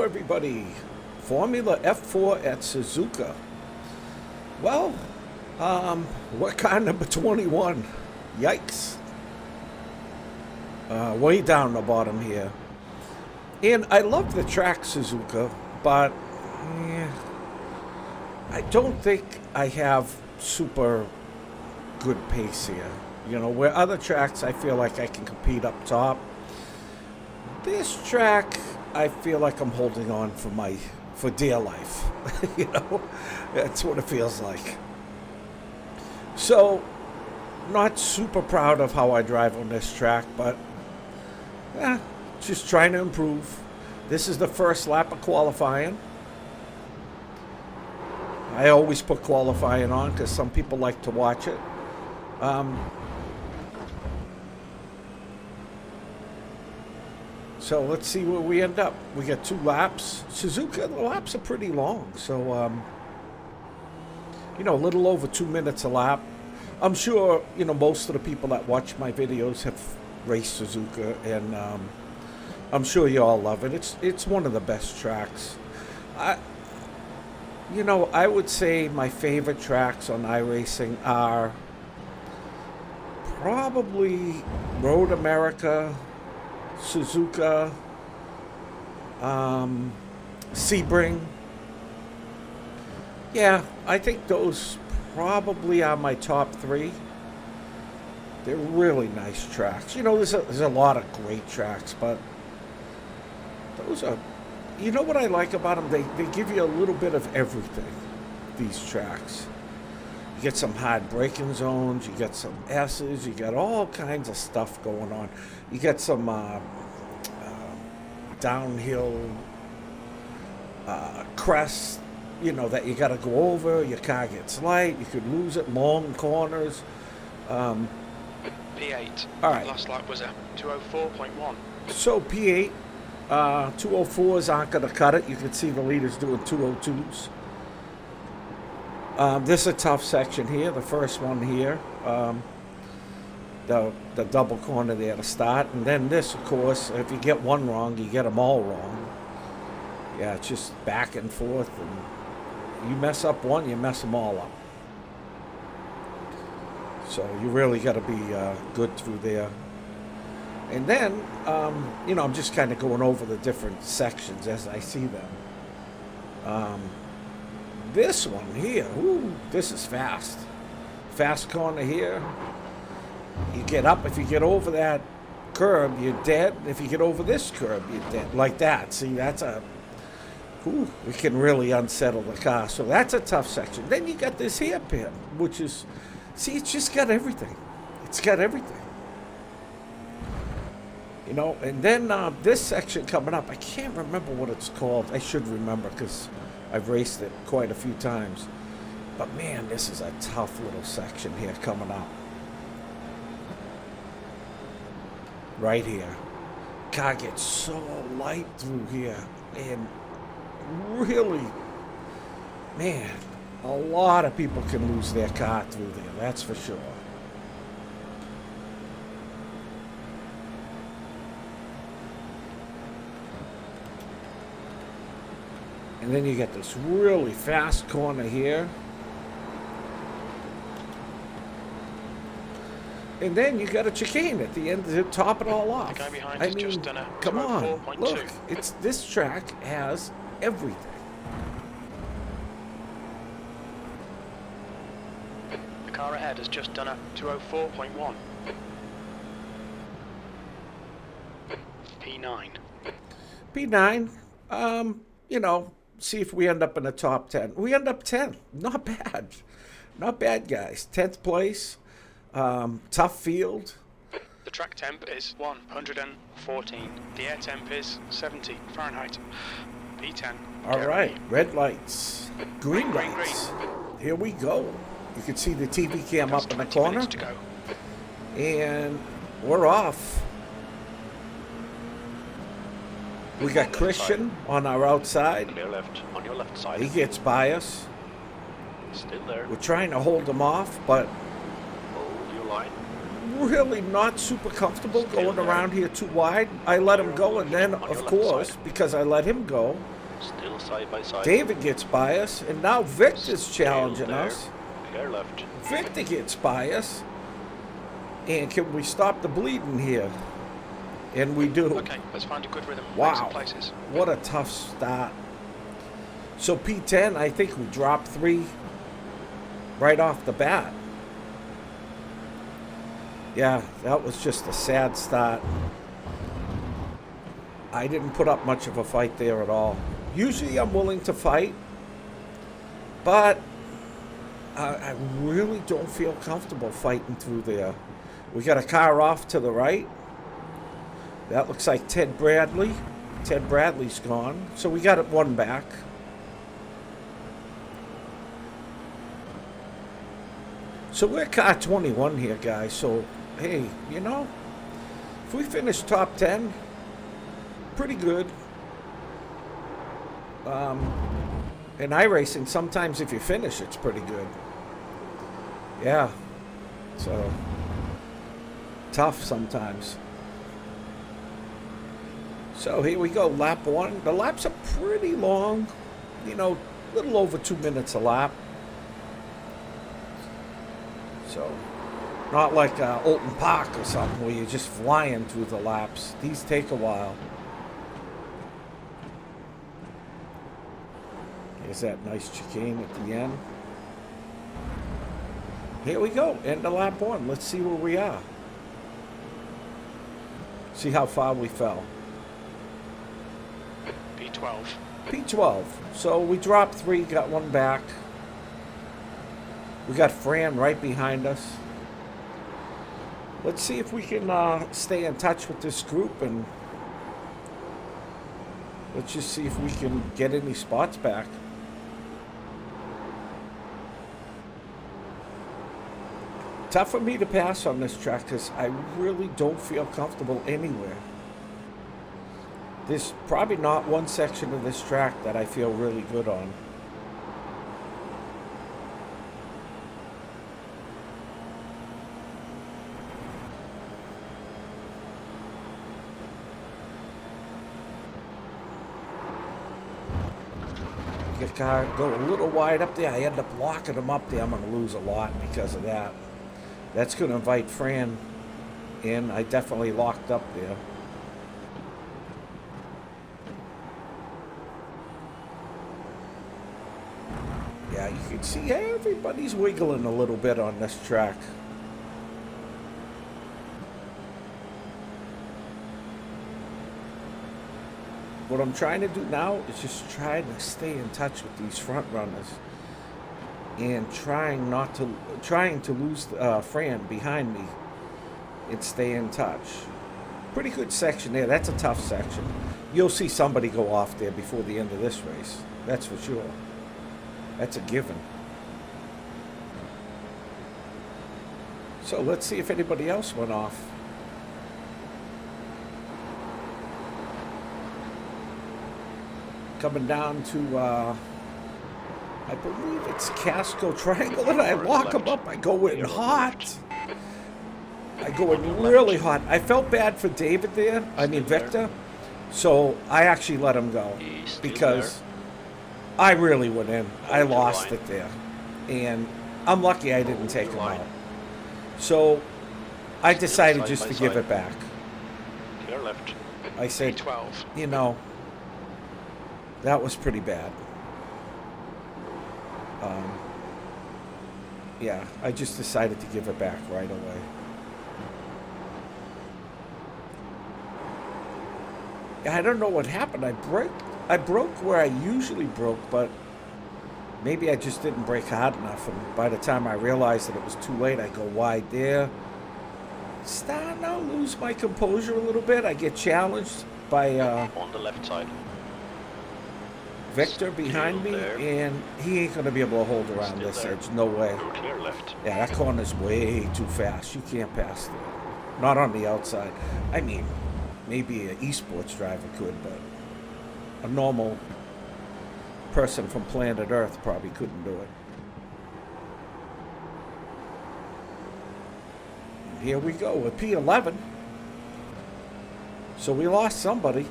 Hello everybody, Formula F4 at Suzuka. Well, we're car number 21, yikes. Way down the bottom here. And I love the track Suzuka, but I don't think I have super good pace here. You know, where other tracks I feel like I can compete up top. This track, I feel like I'm holding on for dear life. You know, that's what it feels like. So, not super proud of how I drive on this track, but just trying to improve. This is the first lap of qualifying. I always put qualifying on because some people like to watch it. So let's see where we end up. We got 2 laps. Suzuka, the laps are pretty long. So, you know, a little over 2 minutes a lap. I'm sure, you know, most of the people that watch my videos have raced Suzuka, and I'm sure you all love it. It's one of the best tracks. You know, I would say my favorite tracks on iRacing are probably Road America, Suzuka, Sebring. Yeah, I think those probably are my top 3. They're really nice tracks. You know, there's a lot of great tracks, but those are, you know what I like about them? They give you a little bit of everything, these tracks. You get some hard braking zones, you get some S's, you get all kinds of stuff going on. You get some downhill crests, you know, that you got to go over. Your car gets light, you could lose it, long corners. P8. All right. Last lap was a 204.1. So P8, 204s aren't going to cut it. You can see the leaders doing 202s. This is a tough section here, the first one here. The double corner there to start. And then this, of course, if you get one wrong, you get them all wrong. Yeah, it's just back and forth. And you mess up one, you mess them all up. So you really got to be good through there. And then, you know, I'm just kind of going over the different sections as I see them. This one here, ooh, this is fast. Fast corner here. You get up, if you get over that curb, you're dead. If you get over this curb, you're dead. Like that. See, that's we can really unsettle the car. So that's a tough section. Then you got this hairpin, which is, see, it's just got everything. It's got everything. You know, and then this section coming up, I can't remember what it's called. I should remember because I've raced it quite a few times. But man, this is a tough little section here coming up. Right here. Car gets so light through here. And really, man, a lot of people can lose their car through there. That's for sure. And then you get this really fast corner here. And then you got a chicane at the end to top it all off. The guy behind I has mean, just done a come on, 204.2. look, this track has everything. The car ahead has just done a 204.1. P9. P9, you know, see if we end up in the top 10. We end up 10. Not bad. Not bad, guys. 10th place. Tough field. The track temp is 114. The air temp is 70 Fahrenheit. P10. All right, red lights, green lights. Here we go. You can see the TV cam up in the corner. To go. And we're off. We got Christian on our outside. Clear left, on your left side. He gets by us. Still there. We're trying to hold him off, but Hold your line. really not super comfortable going around here too wide, I let him go, and then, of course, because I let him go, Still side by side. David gets by us, and now Victor's challenging us. Clear left. Victor gets by us. And can we stop the bleeding here? And we do. Okay, let's find a good rhythm. Make Wow. some places. What a tough start. So P10, I think we dropped 3 right off the bat. Yeah, that was just a sad start. I didn't put up much of a fight there at all. Usually I'm willing to fight, but I really don't feel comfortable fighting through there. We got a car off to the right. That looks like Ted Bradley. Ted Bradley's gone, so we got it one back. So we're car 21 here, guys. So, hey, you know, if we finish top 10, pretty good. In iRacing, sometimes if you finish, it's pretty good. Yeah. So, tough sometimes. So here we go, lap 1. The laps are pretty long. You know, a little over 2 minutes a lap. So, not like Alton Park or something where you're just flying through the laps. These take a while. Here's that nice chicane at the end. Here we go, end of lap 1. Let's see where we are. See how far we fell. P12. P12. So we dropped 3, got 1 back. We got Fran right behind us. Let's see if we can stay in touch with this group, and let's just see if we can get any spots back. Tough for me to pass on this track because I really don't feel comfortable anywhere. There's probably not one section of this track that I feel really good on. Get car go a little wide up there. I end up locking him up there. I'm going to lose a lot because of that. That's going to invite Fran in. I definitely locked up there. Yeah, you can see everybody's wiggling a little bit on this track. What I'm trying to do now is just try to stay in touch with these front runners and trying to lose Fran behind me and stay in touch. Pretty good section there. That's a tough section. You'll see somebody go off there before the end of this race. That's for sure. That's a given. So let's see if anybody else went off. Coming down to, I believe it's Casco Triangle, and I lock them up. I go in hot. I go in really hot. I felt bad for David there. I mean, Victor. So I actually let him go because I really went in. I lost it there. And I'm lucky I didn't take him out. So I decided just to give it back. I said, you know, that was pretty bad. Yeah, I just decided to give it back right away. I don't know what happened. I broke where I usually broke, but maybe I just didn't brake hard enough. And by the time I realized that it was too late, I go wide there. Starting to lose my composure a little bit. I get challenged by on the left side. Victor behind me, and he ain't going to be able to hold around this edge. No way. Clear left. Yeah, that corner's way too fast. You can't pass there. Not on the outside. I mean, maybe an esports driver could, but a normal person from planet Earth probably couldn't do it. here we go with P11. So we lost somebody.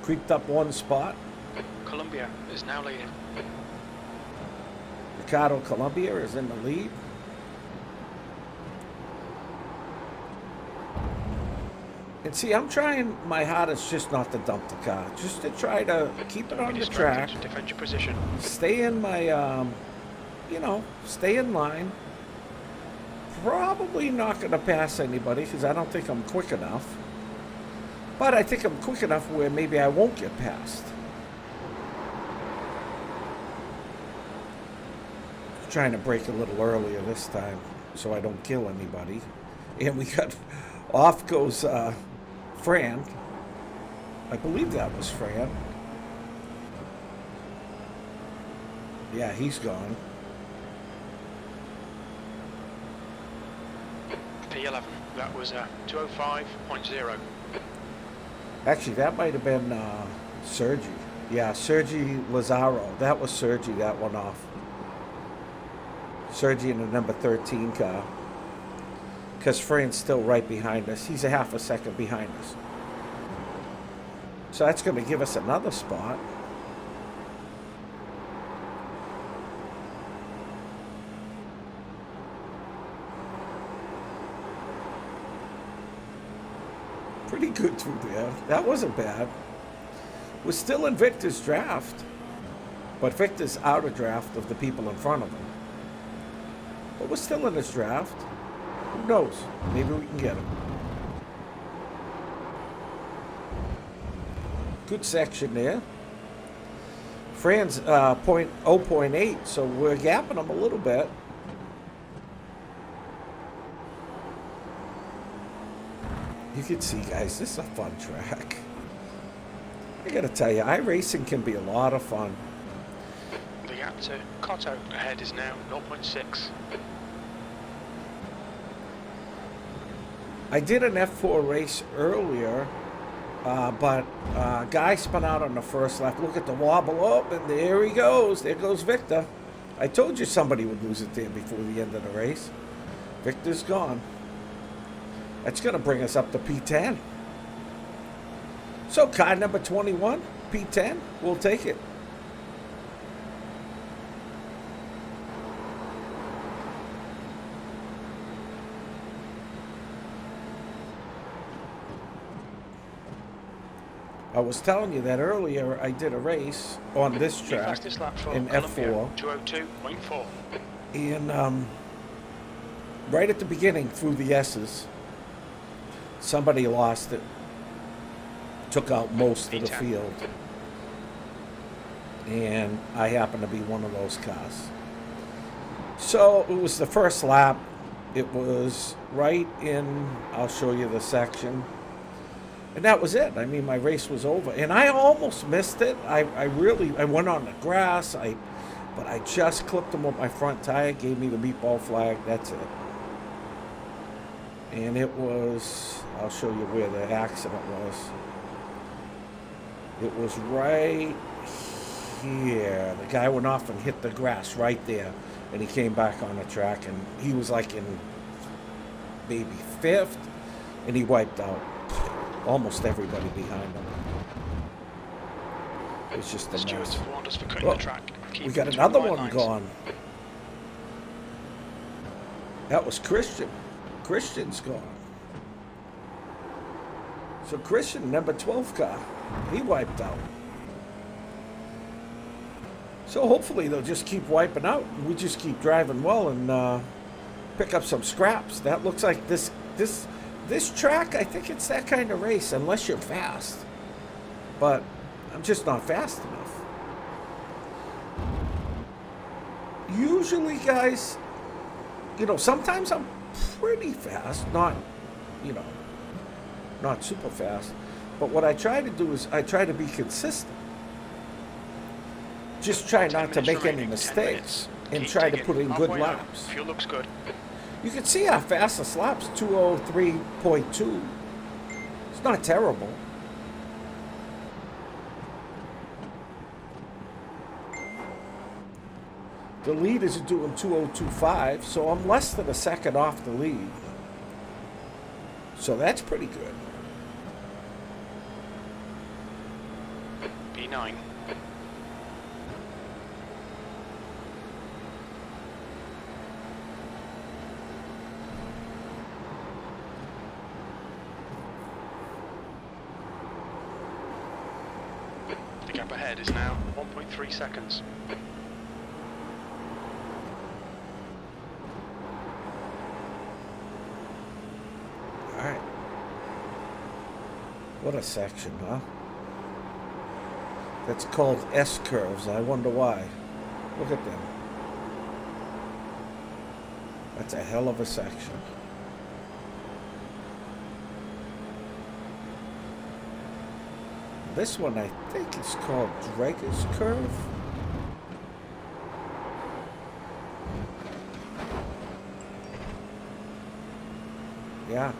Creeped up one spot. Columbia is now leading. Ricardo Columbia is in the lead. And see, I'm trying my hardest just not to dump the car. Just to try to keep it on the track. Defend your position. Stay in my, stay in line. Probably not going to pass anybody because I don't think I'm quick enough. But I think I'm quick enough where maybe I won't get passed. Trying to brake a little earlier this time so I don't kill anybody. And we got, off goes Fran. I believe that was Fran. Yeah, he's gone. P11, that was 205.0. Actually, that might have been Sergi. Yeah, Sergi Lazaro. That was Sergi that went off. Sergi in the number 13 car. Because Fran's still right behind us. He's a half a second behind us. So that's going to give us another spot. Pretty good through there. That wasn't bad. We're still in Victor's draft. But Victor's out of draft of the people in front of him. But we're still in his draft. Who knows? Maybe we can get him. Good section there. Fran's 0.8, so we're gapping him a little bit. You can see, guys, this is a fun track. I gotta tell you, iRacing can be a lot of fun. The gap to Cotto ahead is now 0.6. I did an F4 race earlier, but guy spun out on the first lap. Look at the wobble up, and there he goes. There goes Victor. I told you somebody would lose it there before the end of the race. Victor's gone. That's going to bring us up to P10. So car number 21, P10, we'll take it. I was telling you that earlier I did a race on this track Fastest lap for in Columbia, F4. 202.4. And right at the beginning through the S's, somebody lost it. Took out most of the P10. field. And I happened to be one of those cars. So it was the first lap. It was right in, I'll show you the section. And that was it. I mean, my race was over. And I almost missed it. I went on the grass. But I just clipped him with my front tire, gave me the meatball flag. That's it. And it was, I'll show you where the accident was. It was right here. The guy went off and hit the grass right there. And he came back on the track. And he was like in maybe fifth. And he wiped out almost everybody behind him. It's just a The stewards mess. have warned us for cutting Oh, the track. We got another one gone. That was Christian. Christian's gone. So Christian, number 12 car, he wiped out. So hopefully they'll just keep wiping out. We just keep driving well and pick up some scraps. That looks like this track, I think it's that kind of race, unless you're fast. But I'm just not fast enough. Usually, guys, sometimes I'm pretty fast, not super fast. But what I try to do is I try to be consistent. Just try not to make any mistakes and try to put in good laps. Fuel looks good. You can see our fastest lap's 203.2. It's not terrible. The lead is doing 2:02.5, so I'm less than a second off the lead. So that's pretty good. B9. The gap ahead is now 1.3 seconds. All right. What a section, huh? That's called S-curves. I wonder why. Look at them. That's a hell of a section. This one I think is called Drager's Curve. Yeah.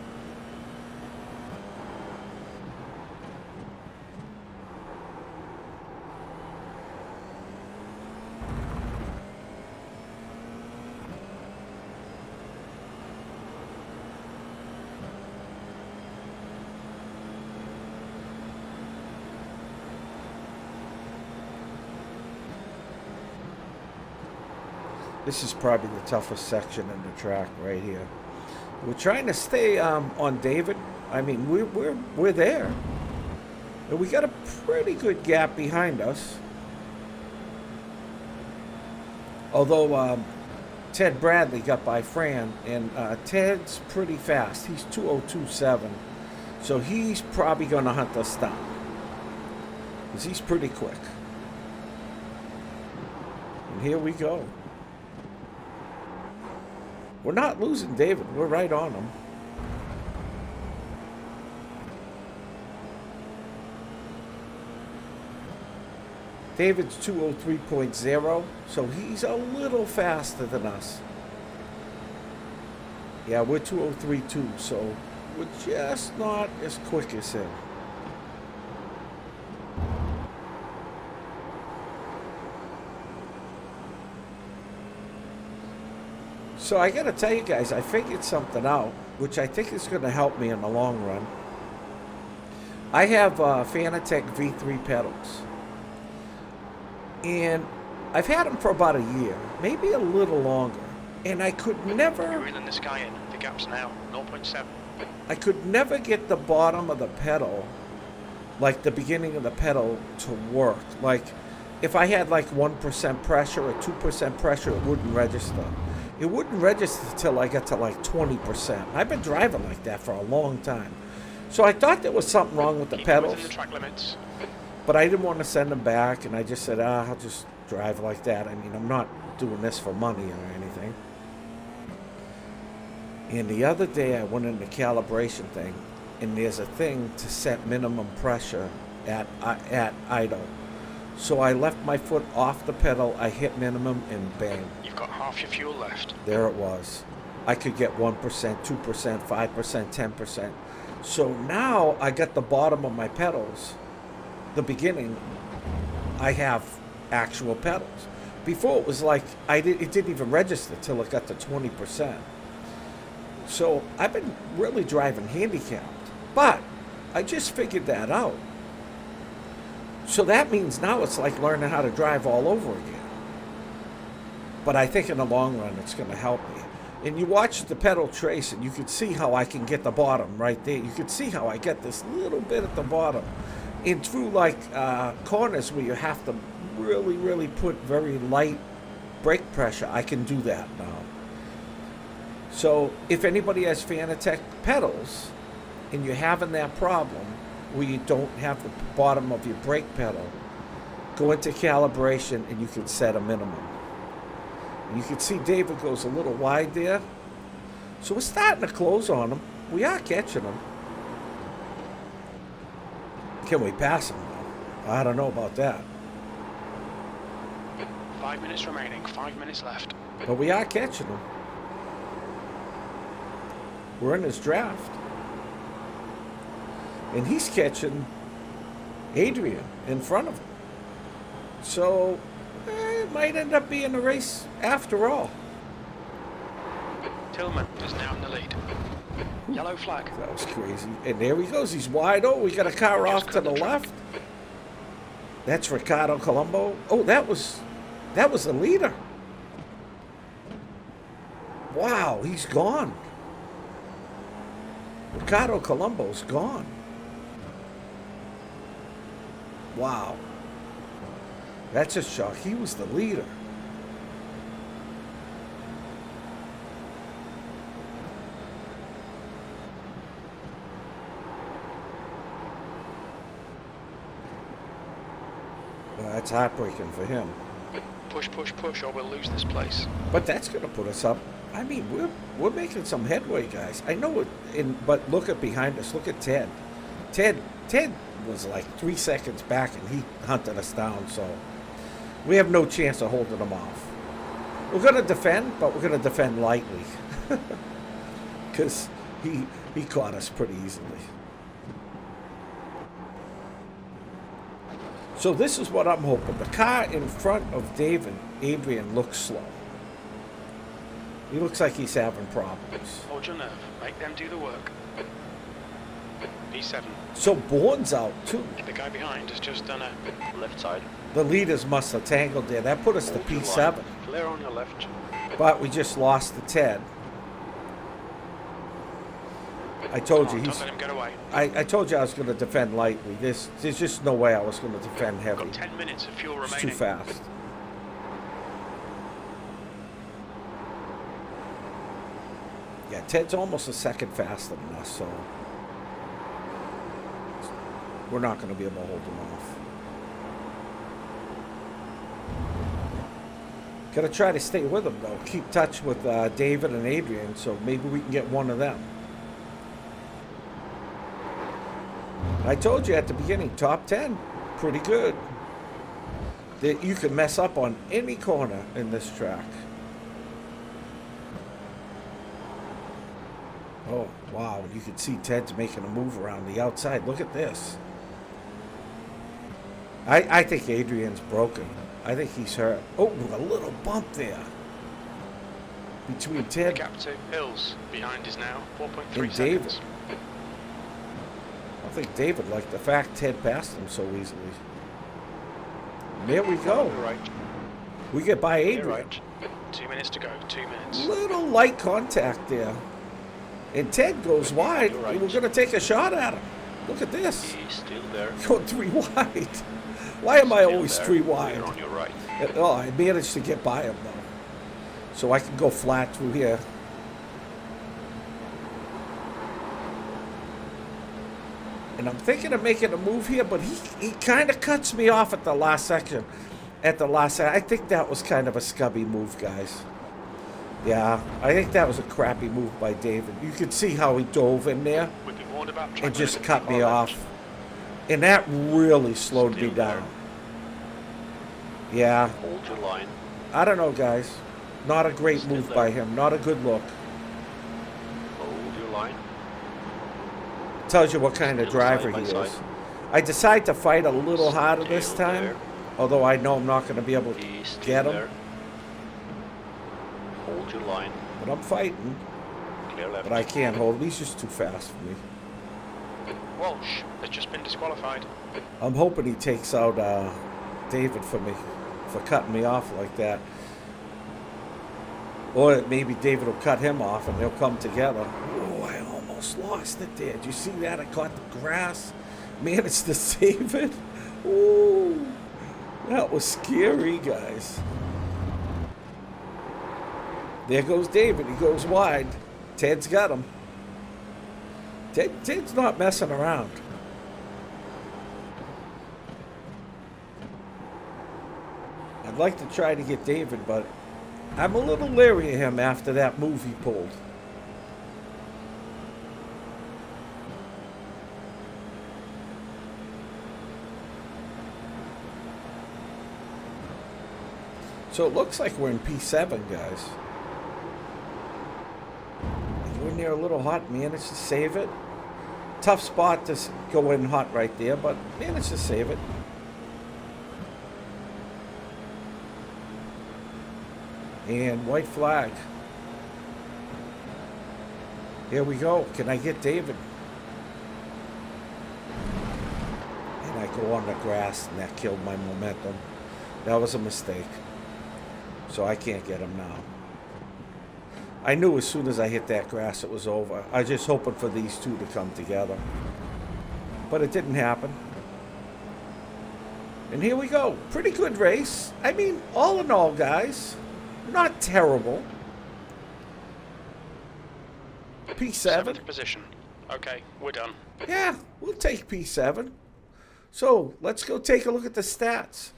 This is probably the toughest section in the track right here. We're trying to stay on David. I mean, we're there. And we got a pretty good gap behind us. Although Ted Bradley got by Fran, and Ted's pretty fast. He's 2:02.7, so he's probably going to hunt us down because he's pretty quick. And here we go. We're not losing David. We're right on him. David's 2:03.0, so he's a little faster than us. Yeah, we're 2:03.2, so we're just not as quick as him. So I gotta tell you guys, I figured something out, which I think is gonna help me in the long run. I have Fanatec V3 pedals. And I've had them for about a year, maybe a little longer. And I could never... You're reeling this guy in. The gap's now 0.7. I could never get the bottom of the pedal, like the beginning of the pedal, to work. Like, if I had like 1% pressure or 2% pressure, it wouldn't register. It wouldn't register till I got to like 20%. I've been driving like that for a long time. So I thought there was something wrong with the pedals. Within the track limits. But I didn't want to send them back, and I just said, I'll just drive like that. I mean, I'm not doing this for money or anything. And the other day I went in the calibration thing, and there's a thing to set minimum pressure at idle. So I left my foot off the pedal, I hit minimum, and bang. You've got half your fuel left. There it was. I could get 1%, 2%, 5%, 10%. So now I got the bottom of my pedals. The beginning, I have actual pedals. Before it was like it didn't even register till it got to 20%. So I've been really driving handicapped, but I just figured that out. So that means now it's like learning how to drive all over again. But I think in the long run it's going to help me. And you watch the pedal trace and you can see how I can get the bottom right there. You can see how I get this little bit at the bottom. And through like corners where you have to really, really put very light brake pressure, I can do that now. So if anybody has Fanatec pedals and you're having that problem where you don't have the bottom of your brake pedal, go into calibration and you can set a minimum. And you can see David goes a little wide there. So we're starting to close on him. We are catching him. Can we pass him though? I don't know about that. 5 minutes remaining, 5 minutes left. But we are catching him. We're in his draft. And he's catching Adrian in front of him. So It might end up being a race after all. Tillman is now in the lead. Yellow flag. That was crazy. And there he goes. He's wide. Oh, we got a car Just off to cut the the track. left. That's Ricardo Colombo. Oh, that was the leader. Wow, he's gone. Ricardo Colombo's gone. Wow. That's a shock. He was the leader. Well, that's heartbreaking for him. Push, push, push, or we'll lose this place. But that's going to put us up. I mean, we're making some headway, guys. I know it. But look at behind us. Look at Ted. Ted was like 3 seconds back, and he hunted us down. So we have no chance of holding him off. We're going to defend, but we're going to defend lightly, because he caught us pretty easily. So this is what I'm hoping. The car in front of Adrian looks slow. He looks like he's having problems. Hold your nerve. Make them do the work. P7. So Bourne's out too. The guy behind has just done a... Left side. The leaders must have tangled there. That put us to Hold your P7. line. Clear on your left. But we just lost to Ted. I told you Don't let him get away. I told you I was going to defend lightly. There's just no way I was going to defend heavy. Got 10 minutes of fuel It's remaining. too fast. Yeah, Ted's almost a second faster than us, so we're not going to be able to hold him off. Got to try to stay with him, though. Keep touch with David and Adrian, so maybe we can get one of them. I told you at the beginning, top 10, pretty good. That you can mess up on any corner in this track. Oh, wow, you can see Ted's making a move around the outside. Look at this. I think Adrian's broken. I think he's hurt. Oh, a little bump there. Between The Ted gap to Hills behind is now 4.3 and David. seconds. I think David liked the fact Ted passed him so easily. There we go. You're right. We get by You're Adrian. right. 2 minutes to go. 2 minutes. Little light contact there. And Ted goes wide. You're right. We're going to take a shot at him. Look at this. He's still there. Going 3 wide. Why am I Still always there. 3 wide? Clear on your right. Oh, I managed to get by him, though. So I can go flat through here. And I'm thinking of making a move here, but he kind of cuts me off at the last section. I think that was kind of a scubby move, guys. Yeah, I think that was a crappy move by David. You could see how he dove in there We've been warned about track and just limits. cut me Far off. left. And that really slowed me Still down. there. Yeah, Hold your line. I don't know, guys. Not a great Still move there. by him. Not a good look. Hold your line. Tells you what kind of Still driver side by he is. side. I decide to fight a little harder this Still time, there. although I know I'm not going to be able to He's still get him. there. Hold your line. But I'm fighting. Clear left. But I can't hold him. He's just too fast for me. Walsh has just been disqualified. I'm hoping he takes out David for me, for cutting me off like that. Or maybe David will cut him off and they'll come together. Oh, I almost lost it there. Did you see that? I caught the grass. Managed to save it. Oh, that was scary, guys. There goes David. He goes wide. Ted's got him. Ted's not messing around. I'd like to try to get David, but I'm a little leery of him after that move he pulled. So it looks like we're in P7, guys. You're in there a little hot, managed to save it. Tough spot to go in hot right there, but managed to save it. And white flag. Here we go. Can I get David? And I go on the grass, and that killed my momentum. That was a mistake. So I can't get him now. I knew as soon as I hit that grass it was over. I was just hoping for these two to come together. But it didn't happen. And here we go. Pretty good race. I mean, all in all, guys, not terrible. P7. Seventh position. Okay, we're done. Yeah, we'll take P7. So let's go take a look at the stats.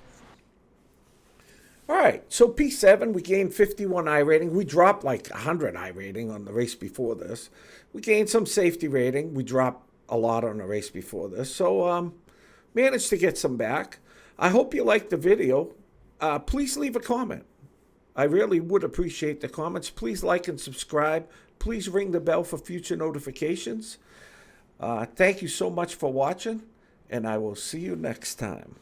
All right, so P7, we gained 51 iRating. We dropped like 100 iRating on the race before this. We gained some safety rating. We dropped a lot on the race before this. So managed to get some back. I hope you liked the video. Please leave a comment. I really would appreciate the comments. Please like and subscribe. Please ring the bell for future notifications. Thank you so much for watching, and I will see you next time.